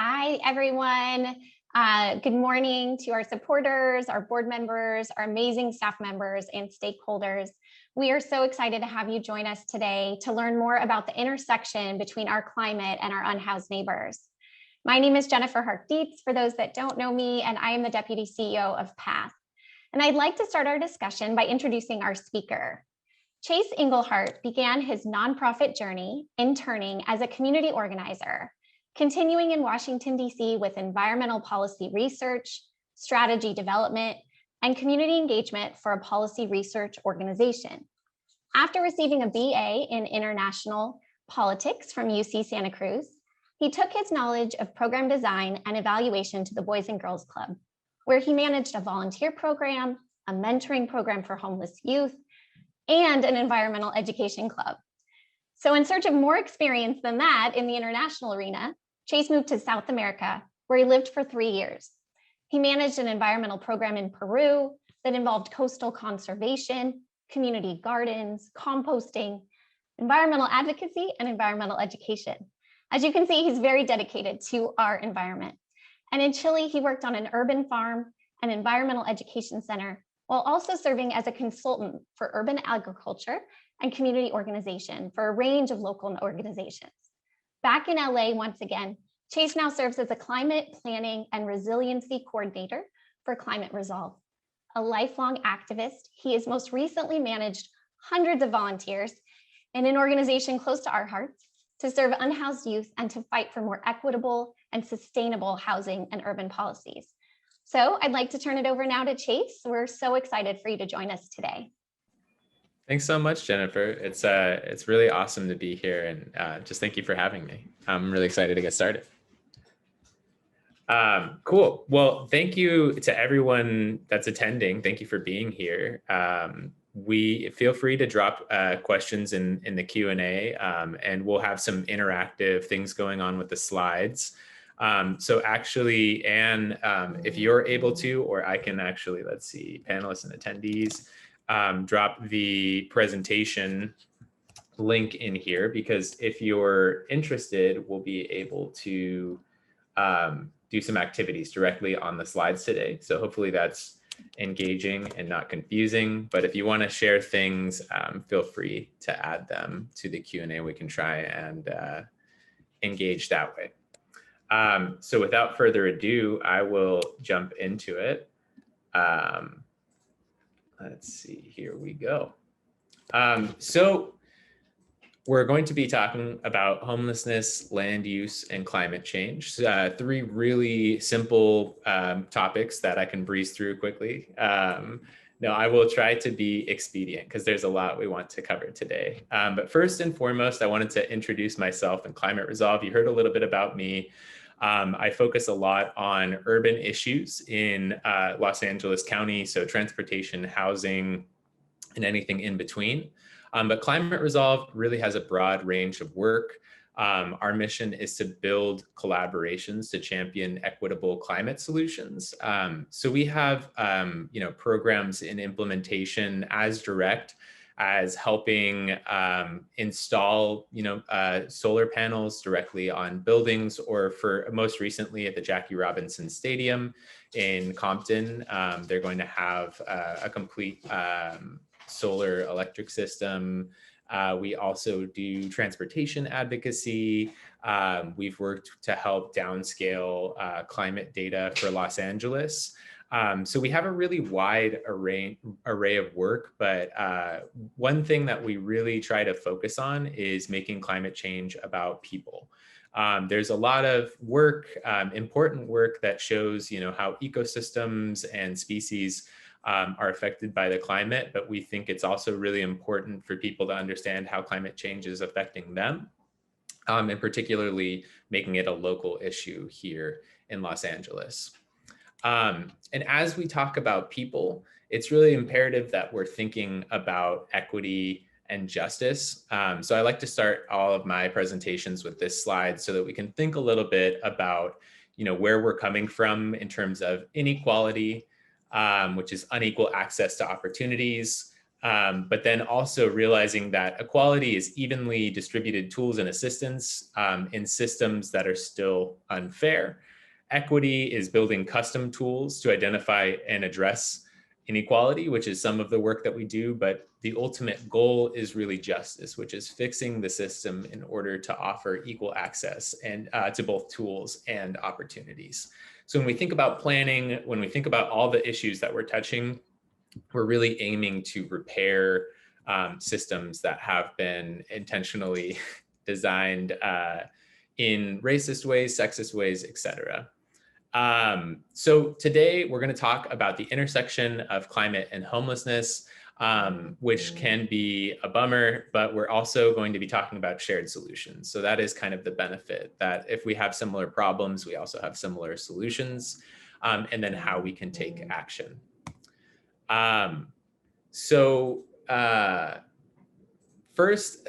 Hi, everyone. Good morning to our supporters, our board members, our amazing staff members, and stakeholders. We are so excited to have you join us today to learn more about the intersection between our climate and our unhoused neighbors. My name is Jennifer Hart-Dietz, for those that don't know me, and I am the Deputy CEO of PATH. And I'd like to start our discussion by introducing our speaker. Chase Englehart began his nonprofit journey interning as a community organizer, continuing in Washington, D.C. with environmental policy research, strategy development, and community engagement for a policy research organization. After receiving a BA in international politics from UC Santa Cruz, he took his knowledge of program design and evaluation to the Boys and Girls Club, where he managed a volunteer program, a mentoring program for homeless youth, and an environmental education club. So in search of more experience than that in the international arena, Chase moved to South America, where he lived for 3 years. He managed an environmental program in Peru that involved coastal conservation, community gardens, composting, environmental advocacy, and environmental education. As you can see, he's very dedicated to our environment. And in Chile, he worked on an urban farm, an environmental education center, while also serving as a consultant for urban agriculture and community organization for a range of local organizations. Back in LA, once again, Chase now serves as a climate planning and resiliency coordinator for Climate Resolve. A lifelong activist, he has most recently managed hundreds of volunteers in an organization close to our hearts to serve unhoused youth and to fight for more equitable and sustainable housing and urban policies. So I'd like to turn it over now to Chase. We're so excited for you to join us today. Thanks so much, Jennifer. It's really awesome to be here, and just thank you for having me. I'm really excited to get started. Cool. Well, thank you to everyone that's attending. Thank you for being here. We feel free to drop questions in the Q&A, and we'll have some interactive things going on with the slides. So actually, Anne, if you're able to, or I can actually, let's see, panelists and attendees, drop the presentation link in here, because if you're interested, we'll be able to do some activities directly on the slides today. So hopefully that's engaging and not confusing. But if you want to share things, feel free to add them to the Q&A. We can try and engage that way. So without further ado, I will jump into it. Let's see, here we go. So we're going to be talking about homelessness, land use, and climate change. 3 really simple topics that I can breeze through quickly. No, I will try to be expedient because there's a lot we want to cover today. But first and foremost, I wanted to introduce myself and Climate Resolve. You heard a little bit about me. I focus a lot on urban issues in Los Angeles County, so transportation, housing, and anything in between. But Climate Resolve really has a broad range of work. Our mission is to build collaborations to champion equitable climate solutions. So we have programs in implementation as direct as helping install solar panels directly on buildings, or for most recently at the Jackie Robinson Stadium in Compton, they're going to have a complete solar electric system. We also do transportation advocacy. We've worked to help downscale climate data for Los Angeles. So we have a really wide array of work, but one thing that we really try to focus on is making climate change about people. There's a lot of work, important work that shows, how ecosystems and species are affected by the climate, but we think it's also really important for people to understand how climate change is affecting them, and particularly making it a local issue here in Los Angeles. And as we talk about people, it's really imperative that we're thinking about equity and justice. So I like to start all of my presentations with this slide so that we can think a little bit about, where we're coming from in terms of inequality, which is unequal access to opportunities, but then also realizing that equality is evenly distributed tools and assistance in systems that are still unfair. Equity is building custom tools to identify and address inequality, which is some of the work that we do, but the ultimate goal is really justice, which is fixing the system in order to offer equal access and to both tools and opportunities. So when we think about planning, when we think about all the issues that we're touching, we're really aiming to repair systems that have been intentionally designed in racist ways, sexist ways, et cetera. So today we're going to talk about the intersection of climate and homelessness, which can be a bummer, but we're also going to be talking about shared solutions. So that is kind of the benefit, that if we have similar problems, we also have similar solutions, and then how we can take action. The first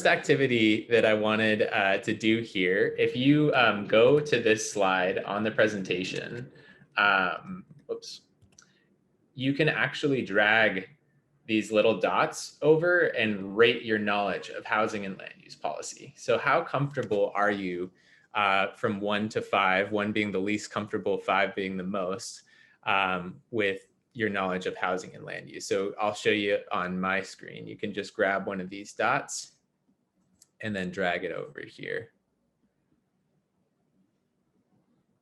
activity that I wanted to do here, if you go to this slide on the presentation, you can actually drag these little dots over and rate your knowledge of housing and land use policy. So how comfortable are you from 1 to 5, 1 being the least comfortable, 5 being the most, with your knowledge of housing and land use? So I'll show you on my screen. You can just grab one of these dots and then drag it over here.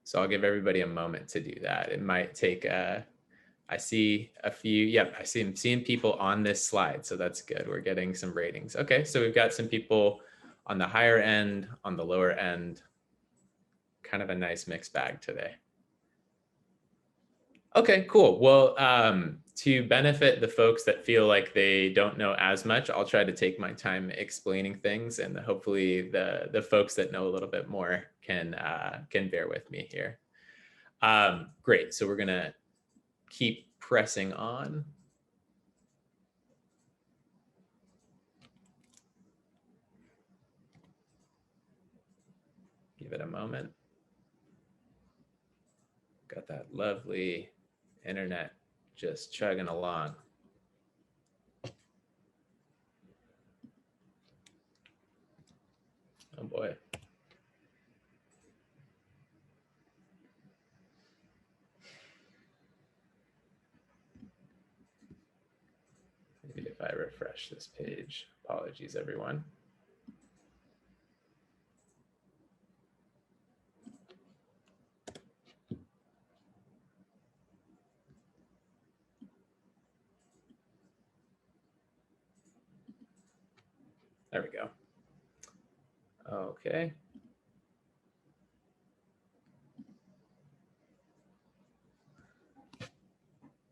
So I'll give everybody a moment to do that. It might take, I see a few, yep, I'm seeing people on this slide. So that's good. We're getting some ratings. Okay, so we've got some people on the higher end, on the lower end, kind of a nice mixed bag today. Okay, cool. Well, to benefit the folks that feel like they don't know as much, I'll try to take my time explaining things, and hopefully the folks that know a little bit more can bear with me here. Great, so we're gonna keep pressing on. Give it a moment. Got that lovely internet just chugging along. Oh boy. Maybe if I refresh this page. Apologies, everyone. There we go. Okay.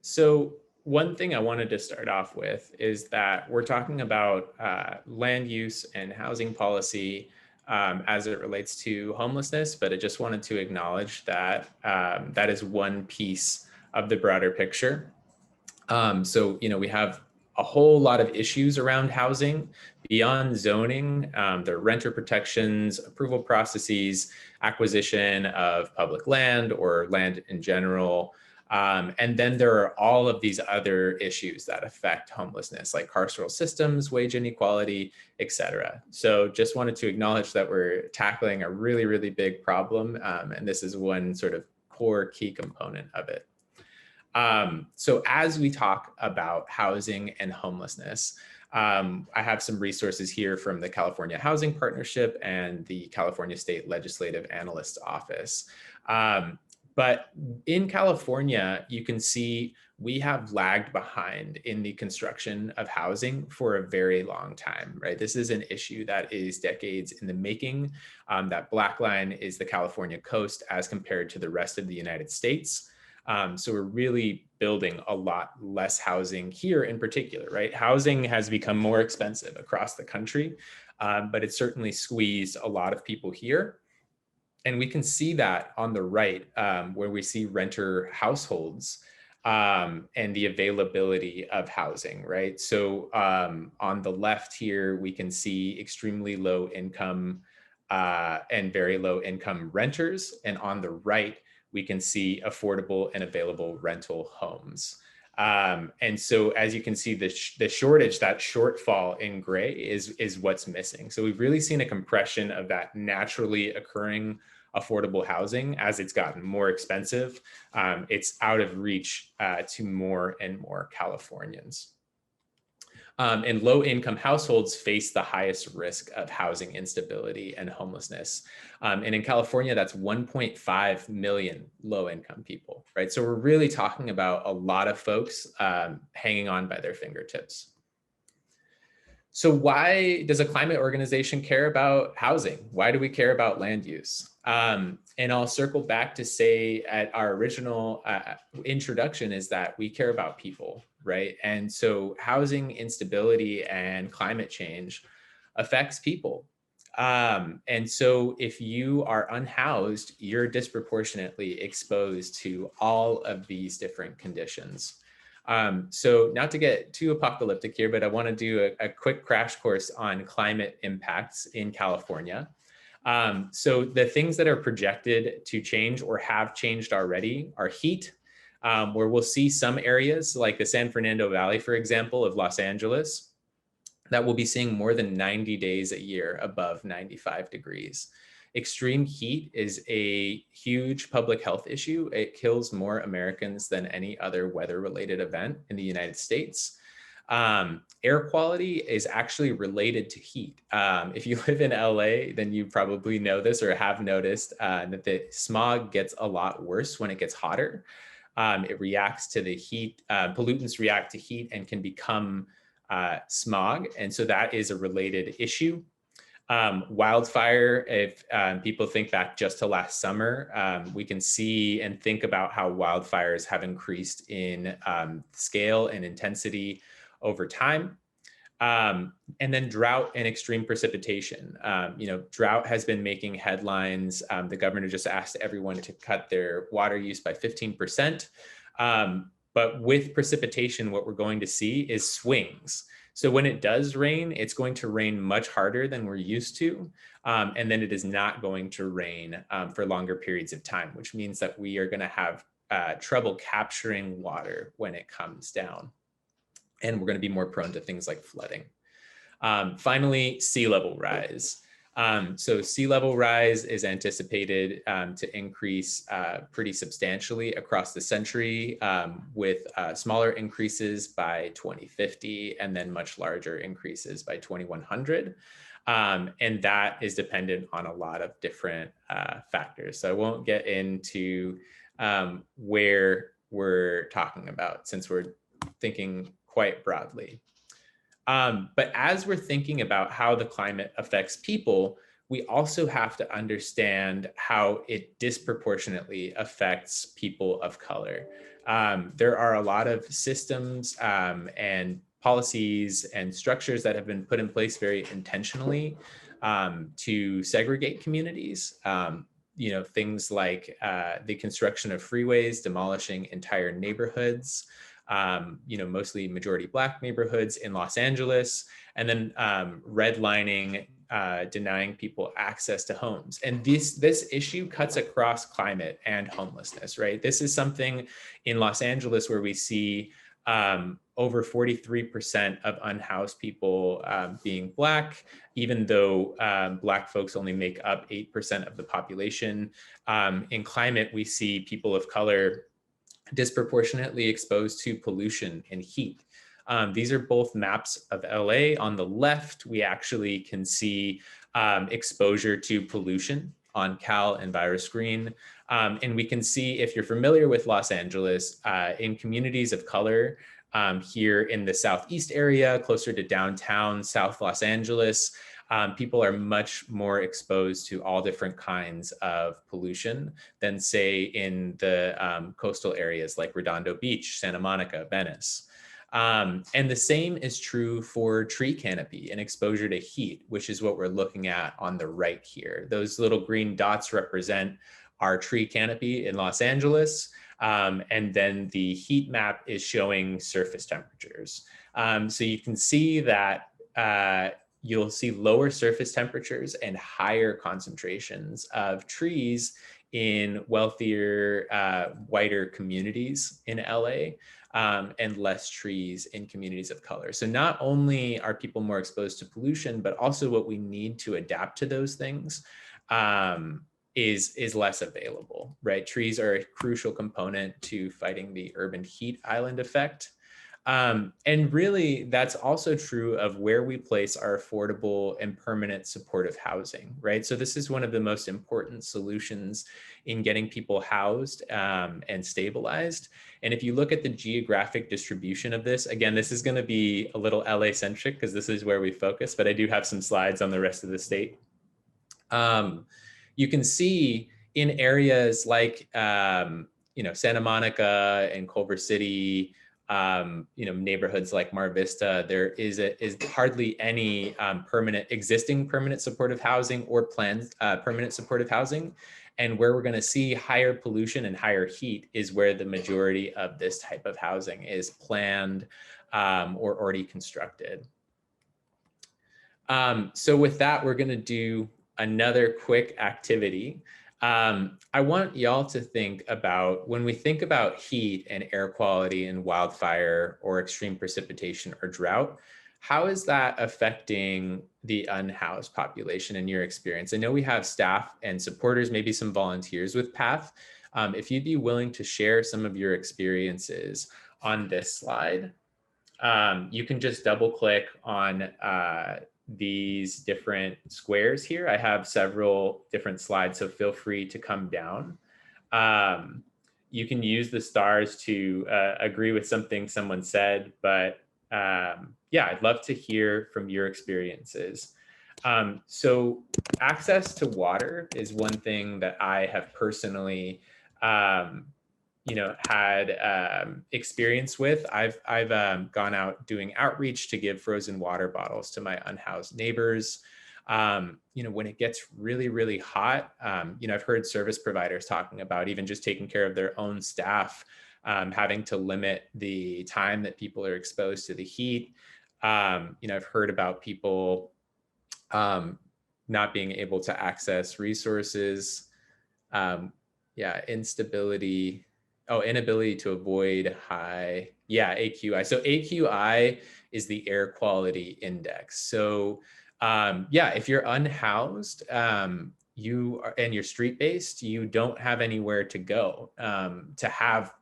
So one thing I wanted to start off with is that we're talking about land use and housing policy as it relates to homelessness, but I just wanted to acknowledge that that is one piece of the broader picture. So, you know, we have a whole lot of issues around housing beyond zoning. There are renter protections, approval processes, acquisition of public land or land in general. And then there are all of these other issues that affect homelessness, like carceral systems, wage inequality, et cetera. So just wanted to acknowledge that we're tackling a really, really big problem. And this is one sort of core key component of it. So as we talk about housing and homelessness, I have some resources here from the California Housing Partnership and the California State Legislative Analyst's Office. But in California, you can see we have lagged behind in the construction of housing for a very long time, right? This is an issue that is decades in the making. That black line is the California coast as compared to the rest of the United States. So we're really building a lot less housing here in particular, right? Housing has become more expensive across the country, but it certainly squeezed a lot of people here. And we can see that on the right, where we see renter households and the availability of housing, right? So on the left here, we can see extremely low income and very low income renters. And on the right, we can see affordable and available rental homes. And so as you can see, the shortage, that shortfall in gray is what's missing. So we've really seen a compression of that naturally occurring affordable housing as it's gotten more expensive. It's out of reach to more and more Californians. And low-income households face the highest risk of housing instability and homelessness. And in California, that's 1.5 million low-income people, right? So we're really talking about a lot of folks hanging on by their fingertips. So why does a climate organization care about housing? Why do we care about land use? And I'll circle back to say at our original introduction is that we care about people, right? And so housing instability and climate change affects people. And so if you are unhoused, you're disproportionately exposed to all of these different conditions. So not to get too apocalyptic here, but I want to do a quick crash course on climate impacts in California. So the things that are projected to change or have changed already are heat, where we'll see some areas like the San Fernando Valley, for example, of Los Angeles, that will be seeing more than 90 days a year above 95 degrees. Extreme heat is a huge public health issue. It kills more Americans than any other weather-related event in the United States. Air quality is actually related to heat. If you live in LA, then you probably know this or have noticed that the smog gets a lot worse when it gets hotter. It reacts to the heat, pollutants react to heat and can become smog. And so that is a related issue. Wildfire, if people think back just to last summer, we can see and think about how wildfires have increased in scale and intensity over time. And then drought and extreme precipitation. Drought has been making headlines. The governor just asked everyone to cut their water use by 15%. But with precipitation, what we're going to see is swings. So when it does rain, it's going to rain much harder than we're used to. And then it is not going to rain for longer periods of time, which means that we are going to have trouble capturing water when it comes down. And we're going to be more prone to things like flooding. Finally, sea level rise. So sea level rise is anticipated to increase pretty substantially across the century, with smaller increases by 2050 and then much larger increases by 2100. And that is dependent on a lot of different factors. So I won't get into where we're talking about since we're thinking quite broadly. But as we're thinking about how the climate affects people, we also have to understand how it disproportionately affects people of color. There are a lot of systems and policies and structures that have been put in place very intentionally to segregate communities. Things like the construction of freeways, demolishing entire neighborhoods, mostly majority Black neighborhoods in Los Angeles, and then redlining, denying people access to homes. And this issue cuts across climate and homelessness, right? This is something in Los Angeles where we see over 43% of unhoused people being Black, even though Black folks only make up 8% of the population. In climate, we see people of color disproportionately exposed to pollution and heat. These are both maps of LA. On the left, we actually can see exposure to pollution on Cal and Virus Green. And we can see, if you're familiar with Los Angeles, in communities of color, here in the Southeast area, closer to downtown South Los Angeles, people are much more exposed to all different kinds of pollution than, say, in the coastal areas like Redondo Beach, Santa Monica, Venice. And the same is true for tree canopy and exposure to heat, which is what we're looking at on the right here. Those little green dots represent our tree canopy in Los Angeles. And then the heat map is showing surface temperatures. So you can see that you'll see lower surface temperatures and higher concentrations of trees in wealthier, whiter communities in LA, and less trees in communities of color. So not only are people more exposed to pollution, but also what we need to adapt to those things is less available, right? Trees are a crucial component to fighting the urban heat island effect. And really, that's also true of where we place our affordable and permanent supportive housing, right? So this is one of the most important solutions in getting people housed and stabilized. And if you look at the geographic distribution of this, again, this is going to be a little LA centric because this is where we focus, but I do have some slides on the rest of the state. You can see in areas like, Santa Monica and Culver City, neighborhoods like Mar Vista, there is hardly any existing permanent supportive housing or planned permanent supportive housing. And where we're going to see higher pollution and higher heat is where the majority of this type of housing is planned or already constructed. So with that, we're going to do another quick activity. I want y'all to think about, when we think about heat and air quality and wildfire or extreme precipitation or drought, how is that affecting the unhoused population in your experience? I know we have staff and supporters, maybe some volunteers with PATH. If you'd be willing to share some of your experiences on this slide, you can just double click on these different squares here. I have several different slides, so feel free to come down. You can use the stars to agree with something someone said, but yeah, I'd love to hear from your experiences. So access to water is one thing that I have personally had experience with. I've gone out doing outreach to give frozen water bottles to my unhoused neighbors. When it gets really, really hot, I've heard service providers talking about even just taking care of their own staff, having to limit the time that people are exposed to the heat. I've heard about people not being able to access resources. Instability. Inability to avoid high, AQI. So AQI is the air quality index. So if you're unhoused, and you're street-based, you don't have anywhere to go to have,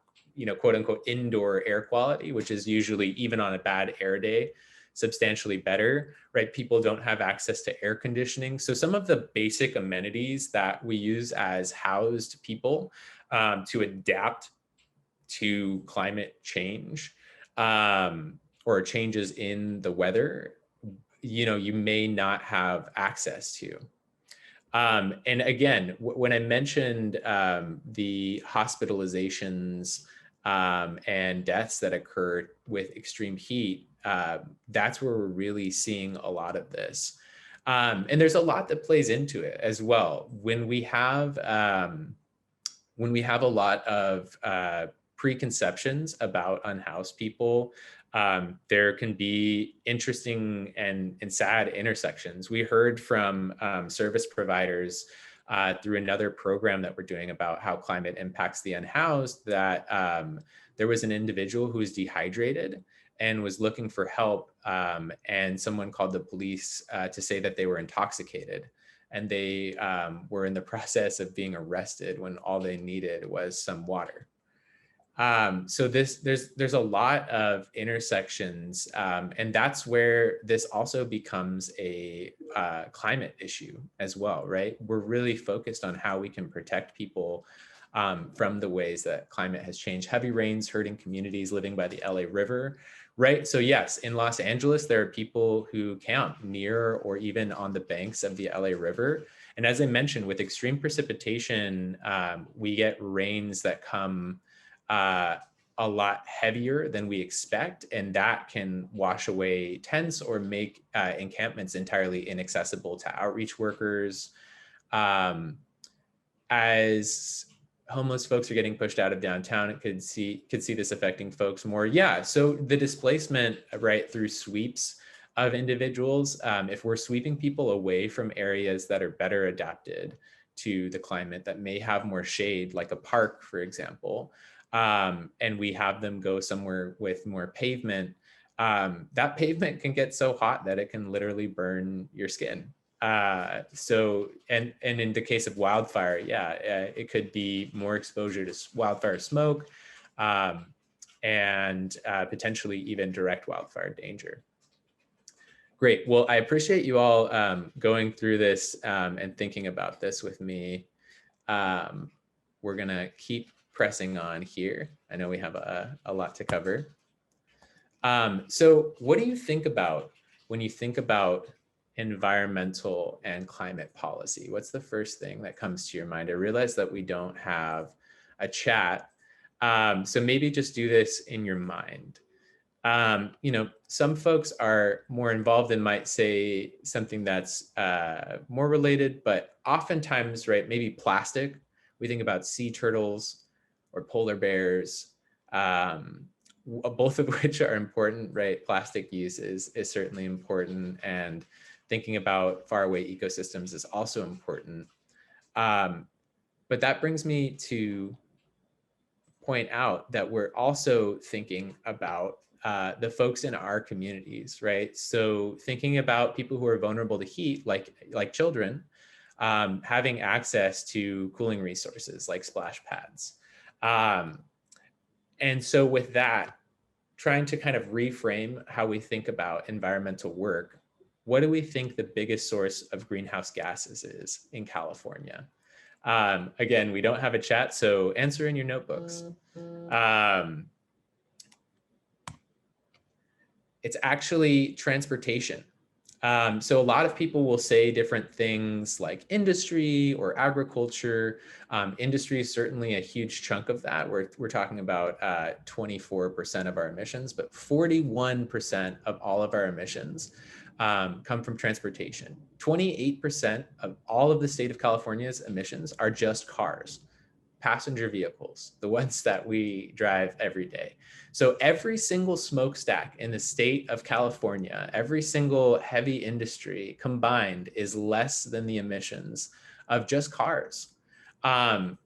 quote unquote, indoor air quality, which is usually, even on a bad air day, substantially better, right? People don't have access to air conditioning. So some of the basic amenities that we use as housed people to adapt to climate change or changes in the weather, you may not have access to. And again, when I mentioned the hospitalizations and deaths that occur with extreme heat, that's where we're really seeing a lot of this. And there's a lot that plays into it as well. When we have a lot of preconceptions about unhoused people, there can be interesting and sad intersections. We heard from service providers through another program that we're doing about how climate impacts the unhoused, that there was an individual who was dehydrated and was looking for help, and someone called the police to say that they were intoxicated. And they were in the process of being arrested when all they needed was some water. So there's a lot of intersections, and that's where this also becomes a climate issue as well, right? We're really focused on how we can protect people from the ways that climate has changed. Heavy rains hurting communities living by the LA River, right? So yes, in Los Angeles, there are people who camp near or even on the banks of the LA River. And as I mentioned, with extreme precipitation, we get rains that come a lot heavier than we expect, and that can wash away tents or make encampments entirely inaccessible to outreach workers. As homeless folks are getting pushed out of downtown, it could see this affecting folks more. Yeah, so the displacement, right, through sweeps of individuals, if we're sweeping people away from areas that are better adapted to the climate that may have more shade, like a park, for example, and we have them go somewhere with more pavement, that pavement can get so hot that it can literally burn your skin. And in the case of wildfire, yeah, it could be more exposure to wildfire smoke, and potentially even direct wildfire danger. Great. Well, I appreciate you all going through this and thinking about this with me. We're going to keep pressing on here. I know we have a lot to cover. So what do you think about when you think about environmental and climate policy? What's the first thing that comes to your mind? I realize that we don't have a chat. So maybe just do this in your mind. Some folks are more involved and might say something that's more related, but oftentimes, right, maybe plastic. We think about sea turtles or polar bears, both of which are important, right? Plastic use is certainly important, and thinking about faraway ecosystems is also important. But that brings me to point out that we're also thinking about the folks in our communities, right? So thinking about people who are vulnerable to heat, like children, having access to cooling resources like splash pads. And so with that, trying to kind of reframe how we think about environmental work, what do we think the biggest source of greenhouse gases is in California? Again, we don't have a chat, so answer in your notebooks. It's actually transportation. So a lot of people will say different things like industry or agriculture. Industry is certainly a huge chunk of that. We're talking about 24% of our emissions, but 41% of all of our emissions come from transportation. 28% of all of the state of California's emissions are just cars, passenger vehicles, the ones that we drive every day. So every single smokestack in the state of California, every single heavy industry combined is less than the emissions of just cars. And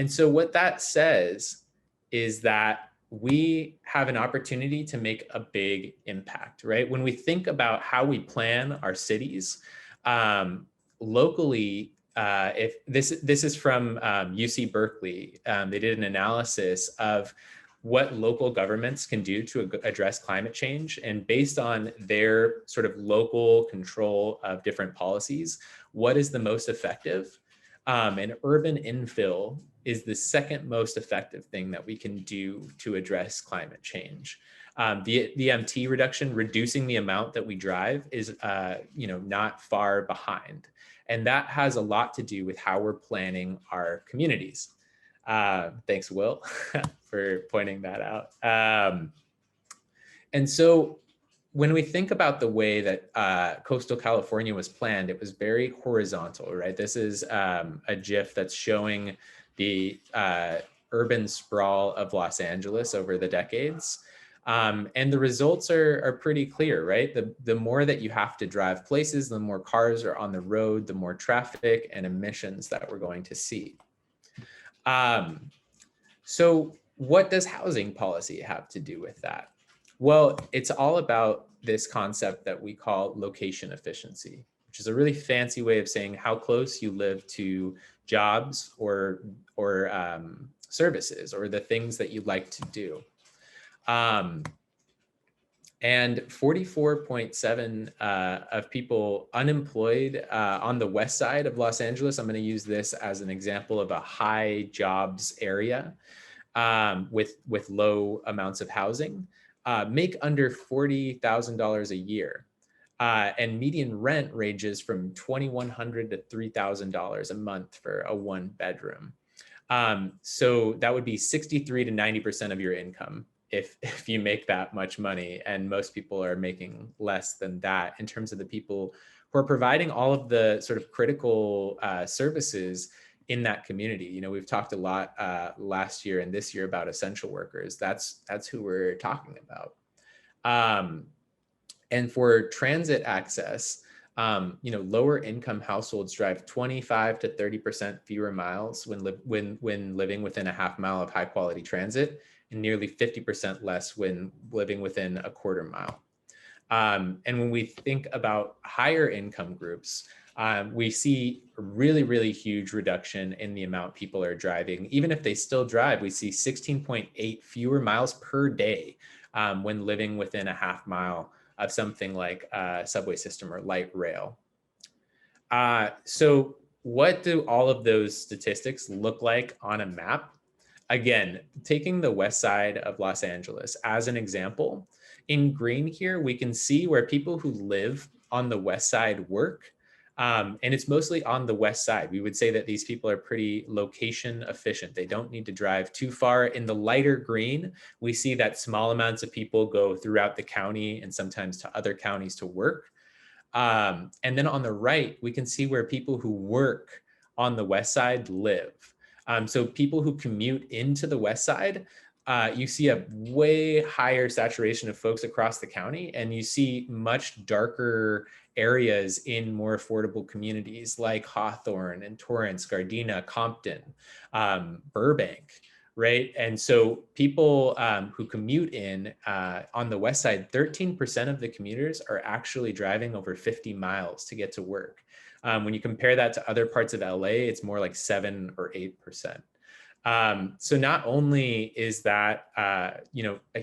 so what that says is that we have an opportunity to make a big impact, right? When we think about how we plan our cities, locally, if this is from UC Berkeley, they did an analysis of what local governments can do to address climate change. And based on their sort of local control of different policies, what is the most effective? And urban infill is the second most effective thing that we can do to address climate change. The MT reduction, reducing the amount that we drive, is not far behind. And that has a lot to do with how we're planning our communities. Thanks, Will, for pointing that out. And so when we think about the way that coastal California was planned, it was very horizontal, right? This is a GIF that's showing the urban sprawl of Los Angeles over the decades. And the results are pretty clear, right? The more that you have to drive places, the more cars are on the road, the more traffic and emissions that we're going to see. So what does housing policy have to do with that? Well, it's all about this concept that we call location efficiency, which is a really fancy way of saying how close you live to jobs or services or the things that you'd like to do. And 44.7 of people unemployed on the west side of Los Angeles. I'm going to use this as an example of a high jobs area with low amounts of housing, make under $40,000 a year. And median rent ranges from $2,100 to $3,000 a month for a one bedroom. So that would be 63 to 90% of your income if you make that much money, and most people are making less than that in terms of the people who are providing all of the sort of critical services in that community. You know, we've talked a lot last year and this year about essential workers. That's who we're talking about. And for transit access, Lower income households drive 25 to 30% fewer miles when living within a half mile of high quality transit, and nearly 50% less when living within a quarter mile. And when we think about higher income groups, we see a really, really huge reduction in the amount people are driving. Even if they still drive, we see 16.8 fewer miles per day when living within a half mile of something like a subway system or light rail. So what do all of those statistics look like on a map? Again, taking the west side of Los Angeles as an example, in green here, we can see where people who live on the west side work. And it's mostly on the west side. We would say that these people are pretty location efficient. They don't need to drive too far. In the lighter green, we see that small amounts of people go throughout the county and sometimes to other counties to work. And then on the right, we can see where people who work on the west side live. So people who commute into the west side, you see a way higher saturation of folks across the county, and you see much darker areas in more affordable communities like Hawthorne and Torrance, Gardena, Compton, Burbank, right? And so people who commute in on the west side, 13% of the commuters are actually driving over 50 miles to get to work. When you compare that to other parts of LA, it's more like 7 or 8%. So not only is that a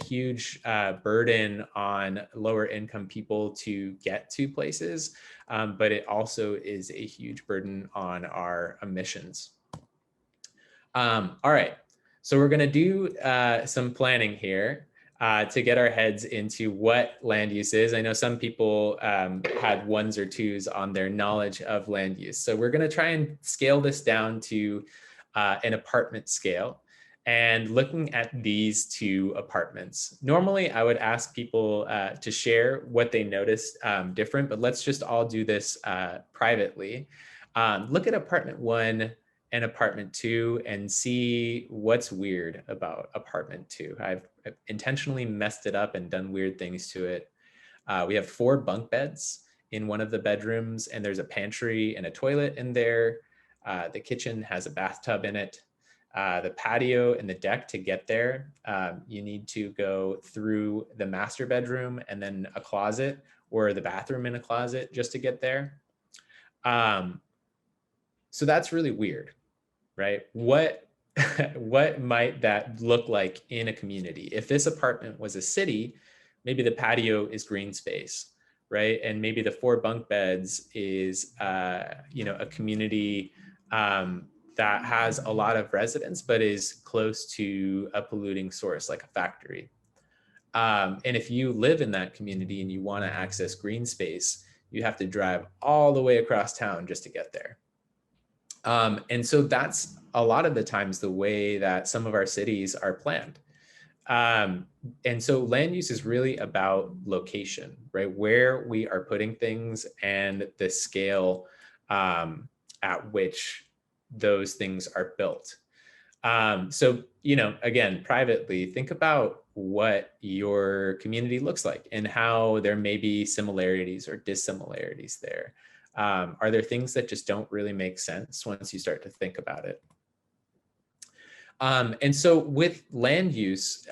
huge burden on lower income people to get to places, but it also is a huge burden on our emissions. All right, so we're going to do some planning here to get our heads into what land use is. I know some people had ones or twos on their knowledge of land use. So we're going to try and scale this down to an apartment scale. And looking at these two apartments, normally I would ask people to share what they noticed different, but let's just all do this privately. Look at apartment 1 and apartment 2 and see what's weird about apartment 2. I've intentionally messed it up and done weird things to it. We have 4 bunk beds in one of the bedrooms, and there's a pantry and a toilet in there. The kitchen has a bathtub in it. The patio and the deck, to get there, you need to go through the master bedroom and then a closet, or the bathroom in a closet just to get there. So that's really weird, right? What might that look like in a community? If this apartment was a city, maybe the patio is green space, right? And maybe the 4 bunk beds is a community that has a lot of residents, but is close to a polluting source like a factory. And if you live in that community and you want to access green space, you have to drive all the way across town just to get there. And so that's a lot of the times the way that some of our cities are planned. And so land use is really about location, right? Where we are putting things and the scale at which those things are built. So, again, privately, think about what your community looks like and how there may be similarities or dissimilarities there. Are there things that just don't really make sense once you start to think about it? And so with land use,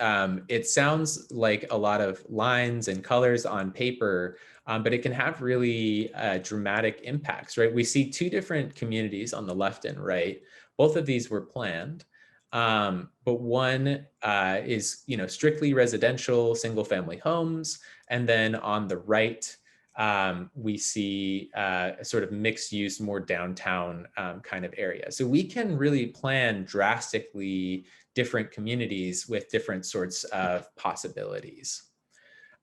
it sounds like a lot of lines and colors on paper, but it can have really dramatic impacts, right? We see 2 different communities on the left and right. Both of these were planned, but one is, strictly residential, single family homes. And then on the right, we see a sort of mixed use, more downtown kind of area. So we can really plan drastically different communities with different sorts of possibilities.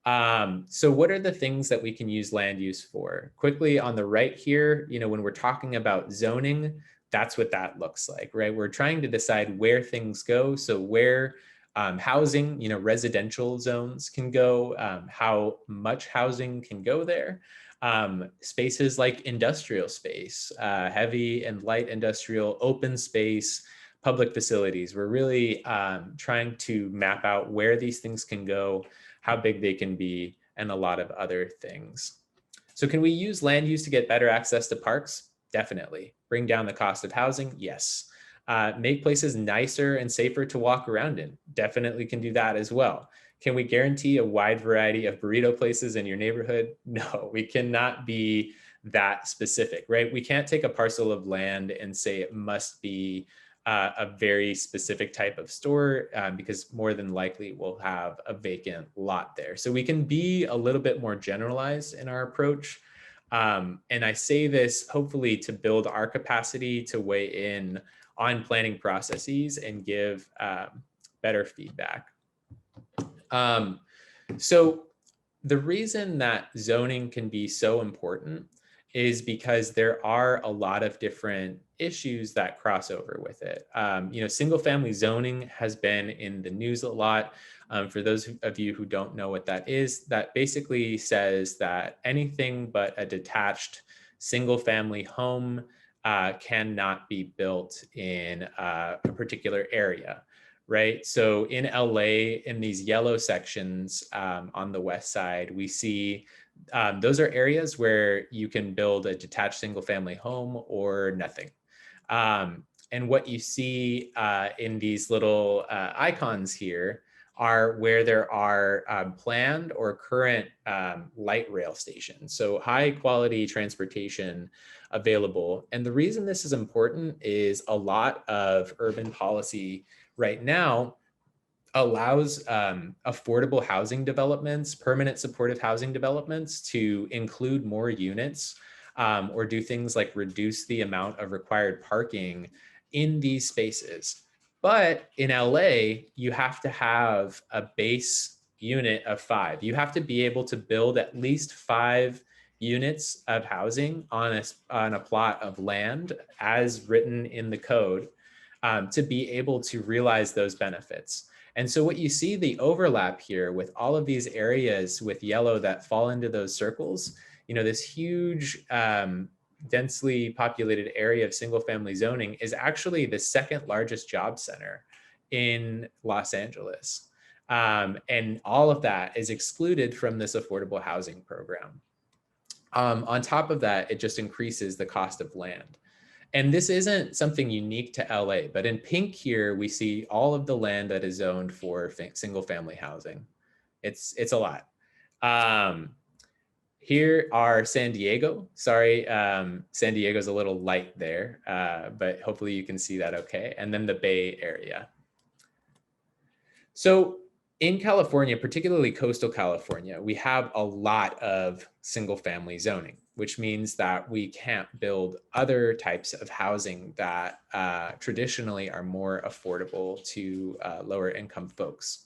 So what are the things that we can use land use for? Quickly on the right here, when we're talking about zoning, that's what that looks like, right? We're trying to decide where things go. So where housing, residential zones can go, how much housing can go there. Spaces like industrial space, heavy and light industrial, open space, public facilities. We're really trying to map out where these things can go, how big they can be, and a lot of other things. So can we use land use to get better access to parks? Definitely. Bring down the cost of housing? Yes. Make places nicer and safer to walk around in? Definitely can do that as well. Can we guarantee a wide variety of burrito places in your neighborhood? No, we cannot be that specific, right? We can't take a parcel of land and say it must be a very specific type of store because more than likely we'll have a vacant lot there. So we can be a little bit more generalized in our approach. And I say this hopefully to build our capacity to weigh in on planning processes and give better feedback. So the reason that zoning can be so important is because there are a lot of different issues that cross over with it. Single family zoning has been in the news a lot. For those of you who don't know what that is, that basically says that anything but a detached single family home cannot be built in a particular area. Right. So in LA, in these yellow sections on the west side, we see those are areas where you can build a detached single family home or nothing. And what you see in these little icons here are where there are planned or current light rail stations. So high quality transportation available. And the reason this is important is a lot of urban policy right now allows affordable housing developments, permanent supportive housing developments to include more units or do things like reduce the amount of required parking in these spaces. But in LA, you have to have a base unit of 5. You have to be able to build at least 5 units of housing on a plot of land as written in the code to be able to realize those benefits. And so what you see the overlap here with all of these areas with yellow that fall into those circles, this huge densely populated area of single family zoning is actually the second largest job center in Los Angeles. And all of that is excluded from this affordable housing program. On top of that, it just increases the cost of land. And this isn't something unique to LA, but in pink here, we see all of the land that is zoned for single family housing. It's a lot. Here are San Diego. Sorry, San Diego's a little light there, but hopefully you can see that okay. And then the Bay Area. So in California, particularly coastal California, we have a lot of single family zoning, which means that we can't build other types of housing that traditionally are more affordable to lower income folks.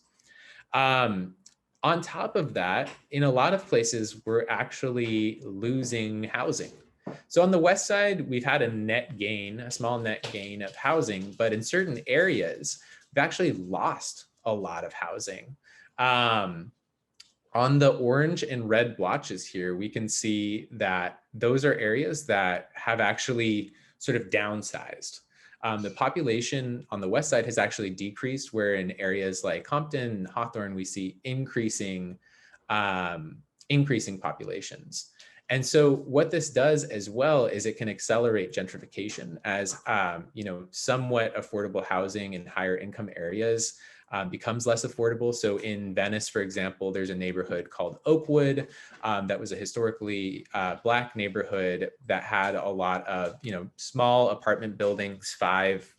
On top of that, in a lot of places, we're actually losing housing. So on the west side, we've had a small net gain of housing, but in certain areas, we've actually lost a lot of housing. On the orange and red blotches here, we can see that those are areas that have actually sort of downsized. The population on the west side has actually decreased, where in areas like Compton and Hawthorne, we see increasing populations. And so what this does as well is it can accelerate gentrification as somewhat affordable housing in higher income areas becomes less affordable. So in Venice, for example, there's a neighborhood called Oakwood that was a historically Black neighborhood that had a lot of small apartment buildings, five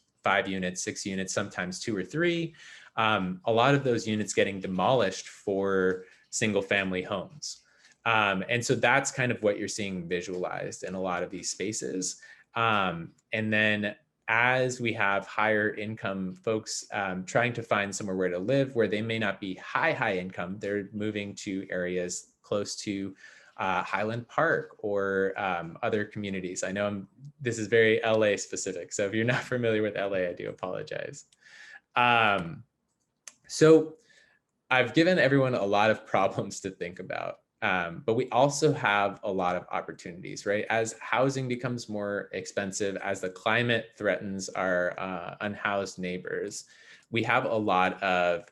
units, 6 units, sometimes 2 or 3. A lot of those units getting demolished for single family homes. And so that's kind of what you're seeing visualized in a lot of these spaces. And then as we have higher income folks trying to find somewhere where to live, where they may not be high income, they're moving to areas close to Highland Park or other communities. I know this is very LA specific, so if you're not familiar with LA, I do apologize. So I've given everyone a lot of problems to think about. But we also have a lot of opportunities, right? As housing becomes more expensive, as the climate threatens our unhoused neighbors, we have a lot of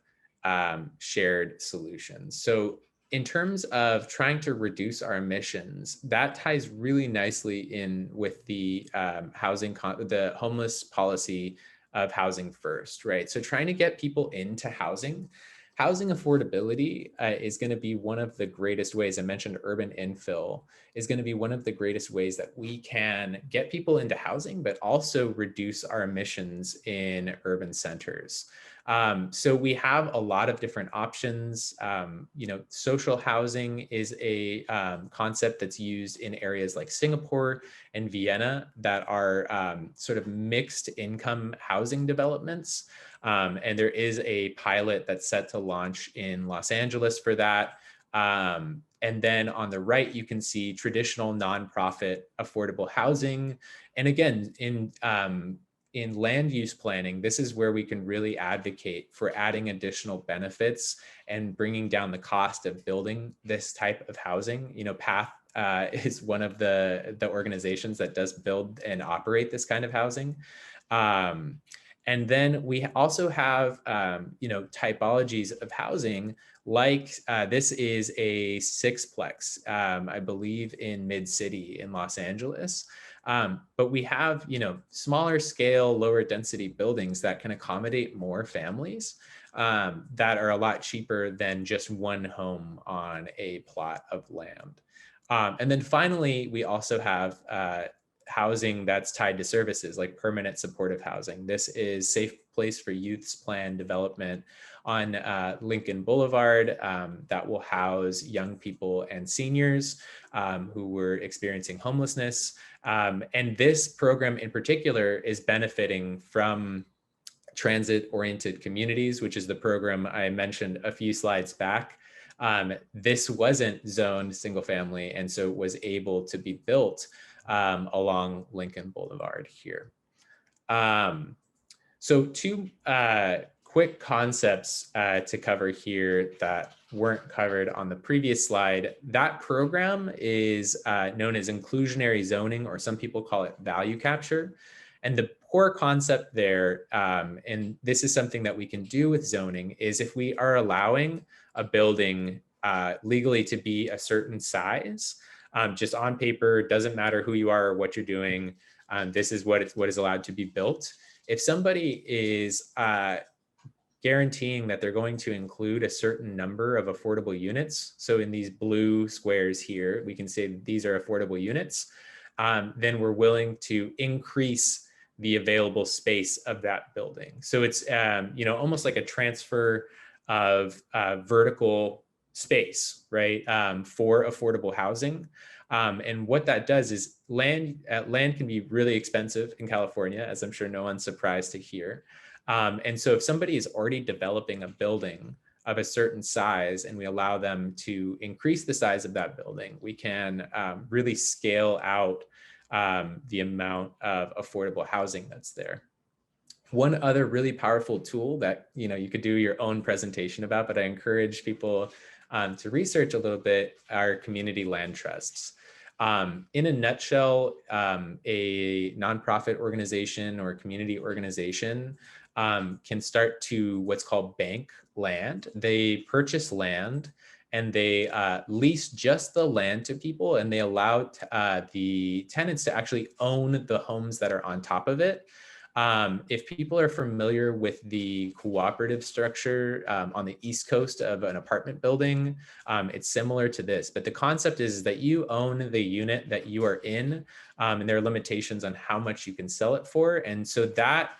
shared solutions. So in terms of trying to reduce our emissions, that ties really nicely in with the the homeless policy of housing first, right? So trying to get people into housing. Housing affordability is going to be one of the greatest ways. I mentioned urban infill is going to be one of the greatest ways that we can get people into housing, but also reduce our emissions in urban centers. So we have a lot of different options. Social housing is a concept that's used in areas like Singapore and Vienna that are sort of mixed income housing developments. And there is a pilot that's set to launch in Los Angeles for that. And then on the right, you can see traditional nonprofit affordable housing. And again, in land use planning, this is where we can really advocate for adding additional benefits and bringing down the cost of building this type of housing. PATH is one of the organizations that does build and operate this kind of housing. And then we also have, typologies of housing, like this is a sixplex, I believe in Mid-City in Los Angeles. But we have, smaller scale, lower density buildings that can accommodate more families that are a lot cheaper than just one home on a plot of land. And then finally, we also have housing that's tied to services like permanent supportive housing. This is Safe Place for Youth's planned development on Lincoln Boulevard that will house young people and seniors who were experiencing homelessness. And this program in particular is benefiting from transit-oriented communities, which is the program I mentioned a few slides back. This wasn't zoned single family, and so it was able to be built along Lincoln Boulevard here. So two quick concepts to cover here that weren't covered on the previous slide. That program is known as inclusionary zoning, or some people call it value capture. And the core concept there, and this is something that we can do with zoning, is if we are allowing a building legally to be a certain size, just on paper, doesn't matter who you are or what you're doing, this is what is allowed to be built. If somebody is guaranteeing that they're going to include a certain number of affordable units, so in these blue squares here, we can say these are affordable units, then we're willing to increase the available space of that building. So it's almost like a transfer of vertical space, right, for affordable housing. And what that does is land can be really expensive in California, as I'm sure no one's surprised to hear. And so if somebody is already developing a building of a certain size and we allow them to increase the size of that building, we can really scale out the amount of affordable housing that's there. One other really powerful tool that you could do your own presentation about, but I encourage people to research a little bit, are community land trusts. In a nutshell, a nonprofit organization or a community organization can start to what's called bank land. They purchase land and they lease just the land to people, and they allow the tenants to actually own the homes that are on top of it. If people are familiar with the cooperative structure on the East Coast of an apartment building, it's similar to this, but the concept is that you own the unit that you are in, and there are limitations on how much you can sell it for. And so that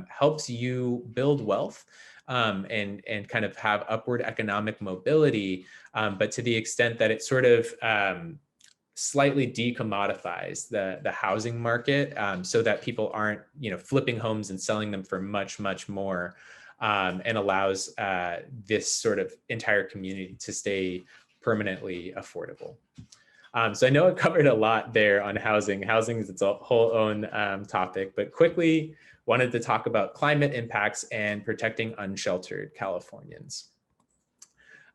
helps you build wealth and kind of have upward economic mobility, but to the extent that it sort of slightly decommodifies the housing market, so that people aren't flipping homes and selling them for much more, and allows this sort of entire community to stay permanently affordable. So I know I covered a lot there on housing. Housing is its whole own topic, but quickly wanted to talk about climate impacts and protecting unsheltered Californians.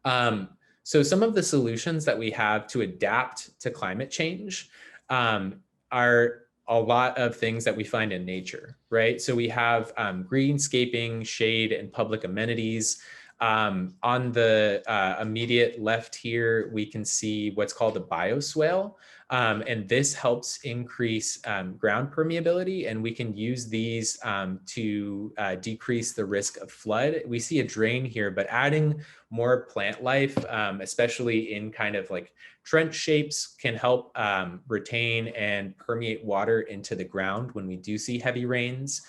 So some of the solutions that we have to adapt to climate change are a lot of things that we find in nature, right? So we have greenscaping, shade, and public amenities. On the immediate left here, we can see what's called a bioswale. And this helps increase ground permeability, and we can use these to decrease the risk of flood. We see a drain here, but adding more plant life, especially in kind of like trench shapes, can help retain and permeate water into the ground when we do see heavy rains,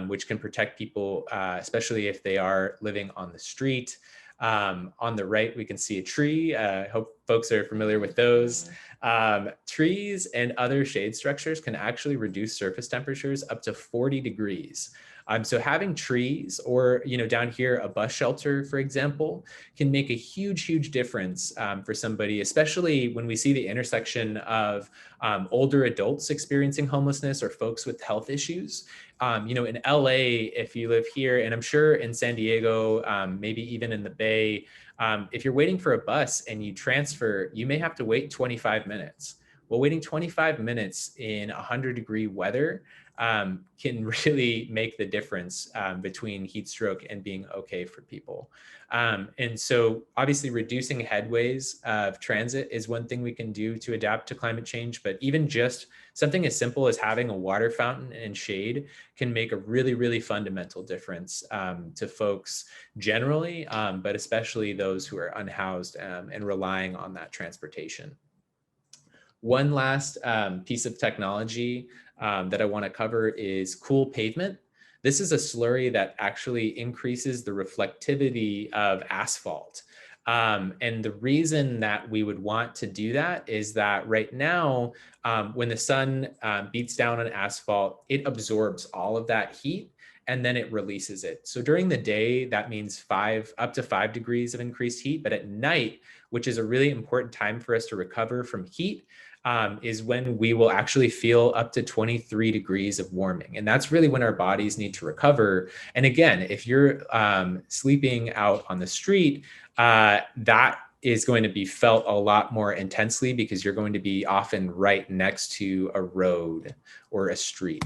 which can protect people, especially if they are living on the street. On the right, we can see a tree. I hope folks are familiar with those. Trees and other shade structures can actually reduce surface temperatures up to 40 degrees. So having trees or, down here, a bus shelter, for example, can make a huge difference for somebody, especially when we see the intersection of older adults experiencing homelessness or folks with health issues. In LA, if you live here, and I'm sure in San Diego, maybe even in the Bay, if you're waiting for a bus and you transfer, you may have to wait 25 minutes. Well, waiting 25 minutes in 100-degree weather can really make the difference between heat stroke and being okay for people. And so obviously reducing headways of transit is one thing we can do to adapt to climate change, but even just something as simple as having a water fountain and shade can make a really fundamental difference to folks generally, but especially those who are unhoused and relying on that transportation. One last piece of technology that I want to cover is cool pavement. This is a slurry that actually increases the reflectivity of asphalt. And the reason that we would want to do that is that right now, when the sun beats down on asphalt, it absorbs all of that heat and then it releases it. So during the day, that means up to 5 degrees of increased heat. But at night, which is a really important time for us to recover from heat, is when we will actually feel up to 23 degrees of warming. And that's really when our bodies need to recover. And again, if you're sleeping out on the street, that is going to be felt a lot more intensely because you're going to be often right next to a road or a street.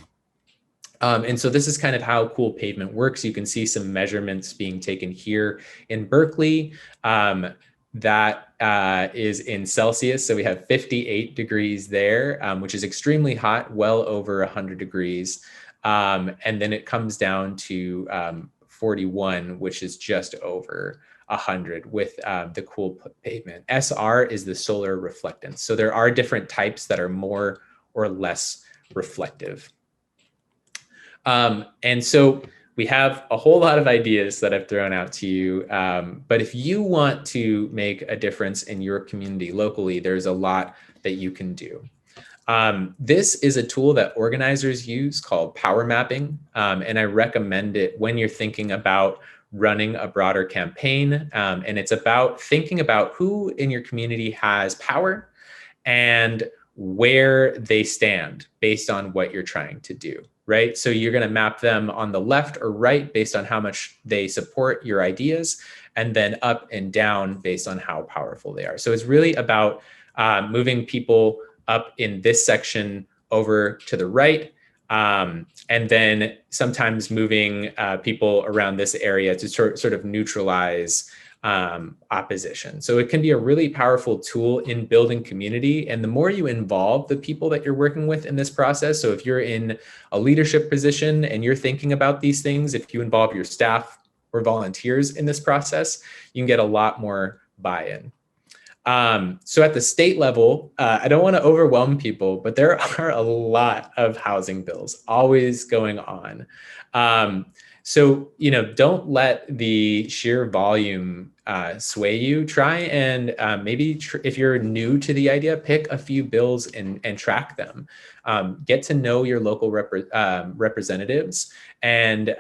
And so this is kind of how cool pavement works. You can see some measurements being taken here in Berkeley. That is in Celsius. So we have 58 degrees there, which is extremely hot, well over 100 degrees. And then it comes down to 41, which is just over 100 with the cool pavement. SR is the solar reflectance. So there are different types that are more or less reflective. And so we have a whole lot of ideas that I've thrown out to you, but if you want to make a difference in your community locally, there's a lot that you can do. This is a tool that organizers use called power mapping, and I recommend it when you're thinking about running a broader campaign, and it's about thinking about who in your community has power and where they stand based on what you're trying to do. Right? So you're going to map them on the left or right based on how much they support your ideas, and then up and down based on how powerful they are. So it's really about moving people up in this section over to the right, and then sometimes moving people around this area to sort of neutralize opposition. So it can be a really powerful tool in building community. And the more you involve the people that you're working with in this process, so if you're in a leadership position and you're thinking about these things, if you involve your staff or volunteers in this process, you can get a lot more buy-in. So at the state level, I don't want to overwhelm people, but there are a lot of housing bills always going on. So, don't let the sheer volume sway you. Try and maybe if you're new to the idea, pick a few bills and track them. Get to know your local representatives and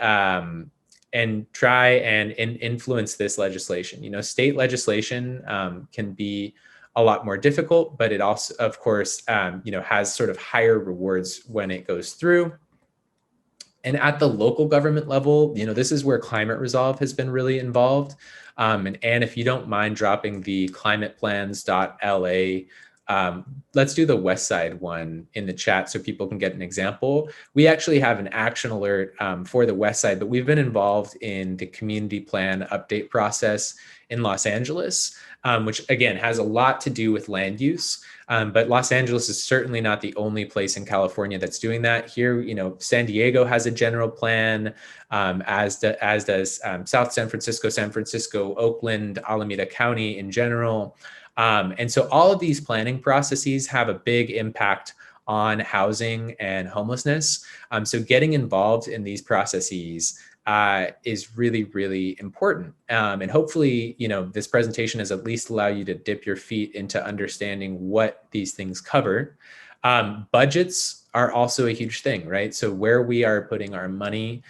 try and influence this legislation. State legislation can be a lot more difficult, but it also, of course, has sort of higher rewards when it goes through. And at the local government level, this is where Climate Resolve has been really involved. And if you don't mind dropping the climateplans.la Let's do the West Side one in the chat so people can get an example. We actually have an action alert for the West Side, but we've been involved in the community plan update process in Los Angeles, which again has a lot to do with land use. But Los Angeles is certainly not the only place in California that's doing that. Here, San Diego has a general plan, as does South San Francisco, Oakland, Alameda County in general. And so all of these planning processes have a big impact on housing and homelessness. So getting involved in these processes is really, really important. And hopefully, this presentation has at least allowed you to dip your feet into understanding what these things cover. Budgets are also a huge thing, right? So where we are putting our money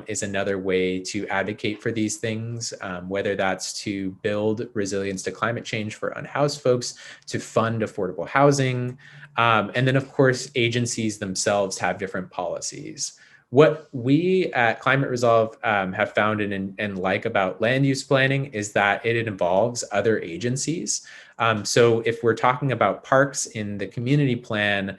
is another way to advocate for these things, whether that's to build resilience to climate change for unhoused folks, to fund affordable housing. And then, of course, agencies themselves have different policies. What we at Climate Resolve have found and like about land use planning is that it involves other agencies. So if we're talking about parks in the community plan,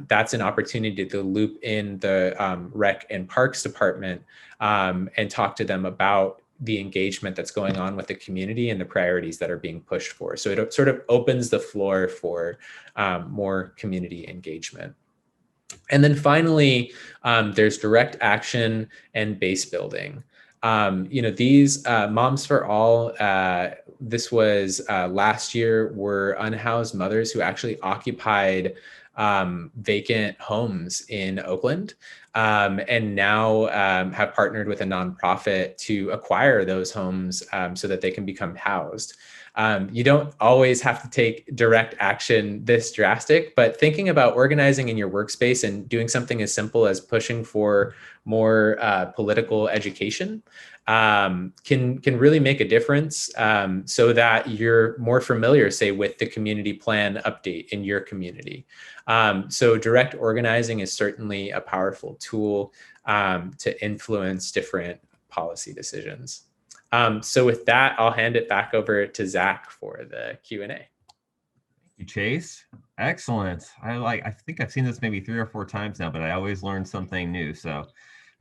that's an opportunity to loop in the Rec and Parks Department and talk to them about the engagement that's going on with the community and the priorities that are being pushed for. So it sort of opens the floor for more community engagement. And then finally, there's direct action and base building. These Moms for All, this was last year, were unhoused mothers who actually occupied vacant homes in Oakland, and now have partnered with a nonprofit to acquire those homes so that they can become housed. You don't always have to take direct action this drastic, but thinking about organizing in your workspace and doing something as simple as pushing for more political education can really make a difference, so that you're more familiar, say, with the community plan update in your community. So direct organizing is certainly a powerful tool to influence different policy decisions. So with that, I'll hand it back over to Zach for the Q&A. Thank you, Chase. Excellent. I think I've seen this maybe 3 or 4 times now, but I always learn something new. So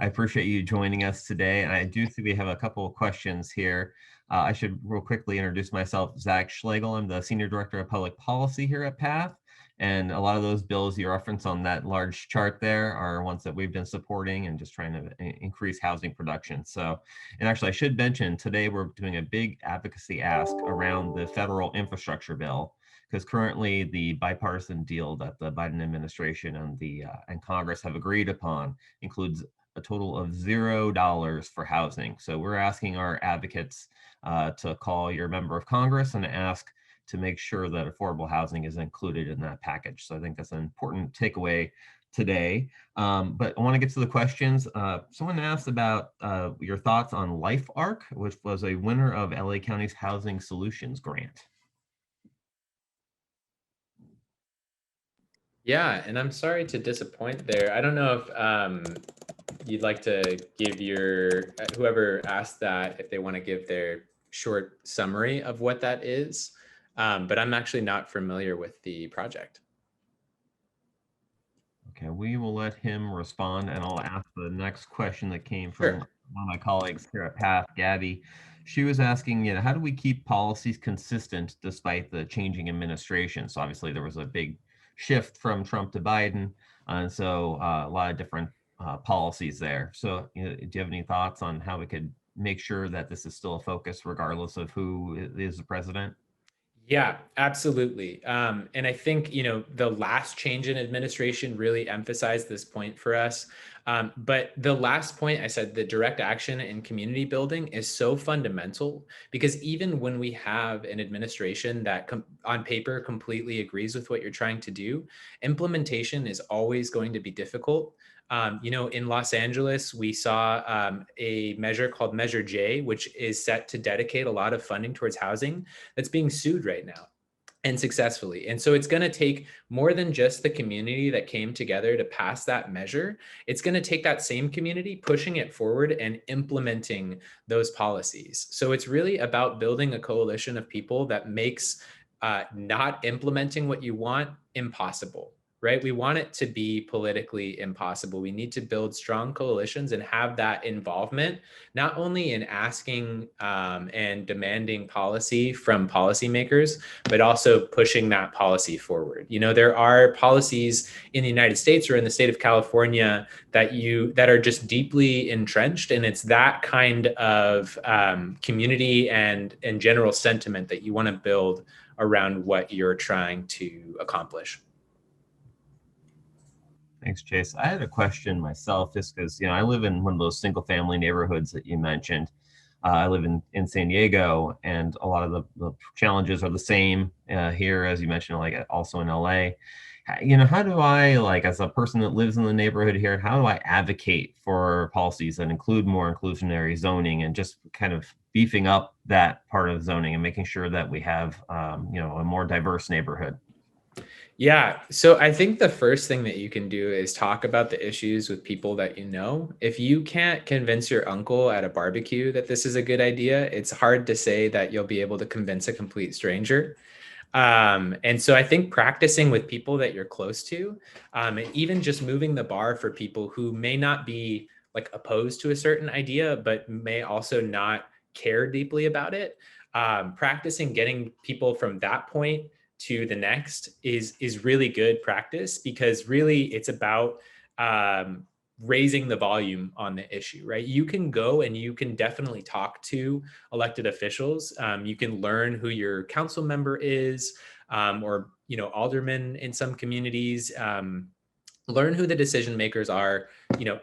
I appreciate you joining us today. And I do think we have a couple of questions here. I should real quickly introduce myself, Zach Schlegel. I'm the Senior Director of Public Policy here at PATH. And a lot of those bills you reference on that large chart there are ones that we've been supporting and just trying to increase housing production. So, and actually I should mention today we're doing a big advocacy ask around the federal infrastructure bill, because currently the bipartisan deal that the Biden administration and Congress have agreed upon includes a total of $0 for housing. So we're asking our advocates to call your member of Congress and ask to make sure that affordable housing is included in that package. So I think that's an important takeaway today. But I want to get to the questions. Someone asked about your thoughts on Life Arc, which was a winner of LA County's Housing Solutions Grant. Yeah, and I'm sorry to disappoint there. I don't know if you'd like to give your, whoever asked that, if they want to give their short summary of what that is. But I'm actually not familiar with the project. Okay, we will let him respond, and I'll ask the next question that came from one of my colleagues here at PATH, Gabby. She was asking, how do we keep policies consistent despite the changing administration? So obviously there was a big shift from Trump to Biden, and so a lot of different policies there. So do you have any thoughts on how we could make sure that this is still a focus regardless of who is the president? Yeah, absolutely. And I think, the last change in administration really emphasized this point for us. But the last point I said, the direct action and community building is so fundamental, because even when we have an administration that on paper completely agrees with what you're trying to do, implementation is always going to be difficult. In Los Angeles, we saw a measure called Measure J, which is set to dedicate a lot of funding towards housing, that's being sued right now, and successfully. And so it's going to take more than just the community that came together to pass that measure. It's going to take that same community, pushing it forward and implementing those policies. So it's really about building a coalition of people that makes not implementing what you want impossible, right? We want it to be politically impossible. We need to build strong coalitions and have that involvement, not only in asking and demanding policy from policymakers, but also pushing that policy forward. You know, there are policies in the United States or in the state of California that are just deeply entrenched, and it's that kind of community and general sentiment that you want to build around what you're trying to accomplish. Thanks, Chase. I had a question myself, just because I live in one of those single-family neighborhoods that you mentioned. I live in San Diego, and a lot of the challenges are the same here, as you mentioned, like also in LA. How do I, like, as a person that lives in the neighborhood here, how do I advocate for policies that include more inclusionary zoning and just kind of beefing up that part of zoning and making sure that we have, a more diverse neighborhood? Yeah, so I think the first thing that you can do is talk about the issues with people that you know. If you can't convince your uncle at a barbecue that this is a good idea, it's hard to say that you'll be able to convince a complete stranger. And so I think practicing with people that you're close to, and even just moving the bar for people who may not be like opposed to a certain idea, but may also not care deeply about it. Practicing getting people from that point to the next is really good practice, because really it's about raising the volume on the issue, right? You can go and you can definitely talk to elected officials. You can learn who your council member is, or aldermen in some communities. Learn who the decision makers are.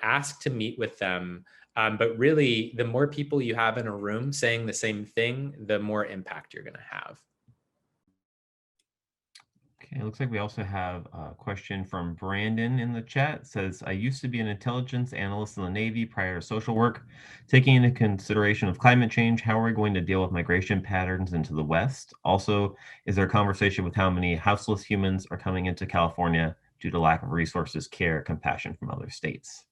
Ask to meet with them. But really, the more people you have in a room saying the same thing, the more impact you're going to have. Okay, it looks like we also have a question from Brandon in the chat. It says, I used to be an intelligence analyst in the Navy prior to social work. Taking into consideration of climate change, how are we going to deal with migration patterns into the West? Also, is there a conversation with how many houseless humans are coming into California due to lack of resources, care, compassion from other states?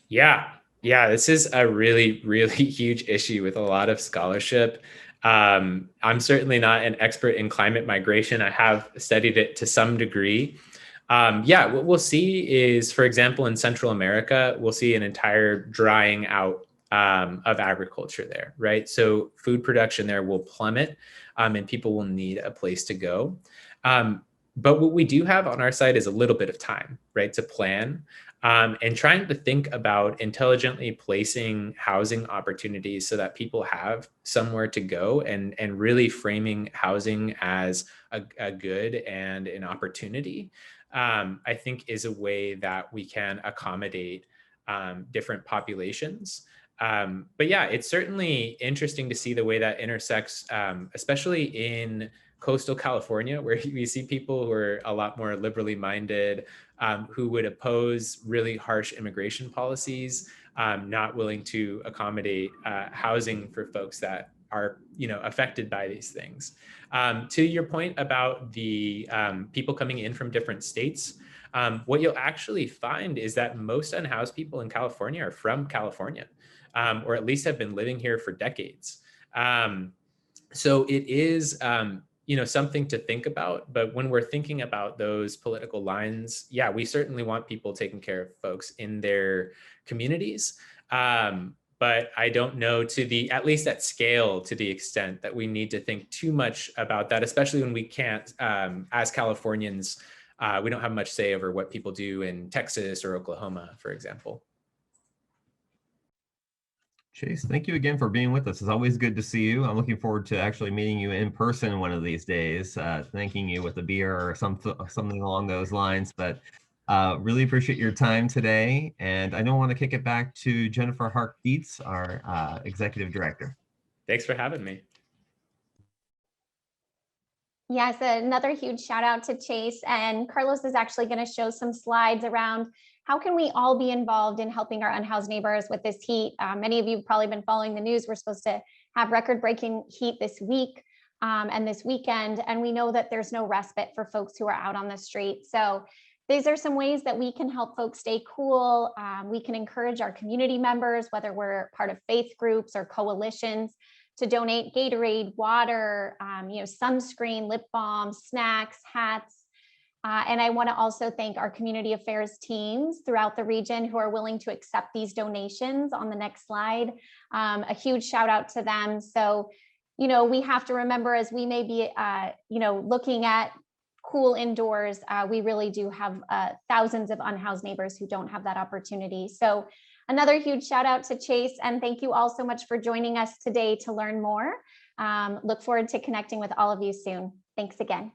Yeah, this is a really, really huge issue with a lot of scholarship. I'm certainly not an expert in climate migration. I have studied it to some degree. What we'll see is, for example, in Central America, we'll see an entire drying out of agriculture there, right? So food production there will plummet, and people will need a place to go. But what we do have on our side is a little bit of time, right, to plan. And trying to think about intelligently placing housing opportunities so that people have somewhere to go, and really framing housing as a good and an opportunity, I think is a way that we can accommodate different populations. But yeah, it's certainly interesting to see the way that intersects, especially in coastal California, where we see people who are a lot more liberally minded, who would oppose really harsh immigration policies, not willing to accommodate housing for folks that are affected by these things. To your point about the people coming in from different states, what you'll actually find is that most unhoused people in California are from California, or at least have been living here for decades. So it is something to think about. But when we're thinking about those political lines, yeah, we certainly want people taking care of folks in their communities. But I don't know at least at scale, to the extent that we need to think too much about that, especially when we can't, as Californians, we don't have much say over what people do in Texas or Oklahoma, for example. Chase, thank you again for being with us. It's always good to see you. I'm looking forward to actually meeting you in person one of these days, thanking you with a beer or something along those lines. But really appreciate your time today. And I don't want to kick it back to Jennifer Hart-Dietz, our executive director. Thanks for having me. Yes, another huge shout out to Chase. And Carlos is actually going to show some slides around how can we all be involved in helping our unhoused neighbors with this heat. Many of you have probably been following the news. We're supposed to have record-breaking heat this week and this weekend. And we know that there's no respite for folks who are out on the street. So these are some ways that we can help folks stay cool. We can encourage our community members, whether we're part of faith groups or coalitions, to donate Gatorade, water, sunscreen, lip balm, snacks, hats. And I want to also thank our community affairs teams throughout the region who are willing to accept these donations on the next slide. A huge shout out to them. So, we have to remember, as we may be, looking at cool indoors, we really do have thousands of unhoused neighbors who don't have that opportunity. So another huge shout out to Chase, and thank you all so much for joining us today to learn more. Look forward to connecting with all of you soon. Thanks again.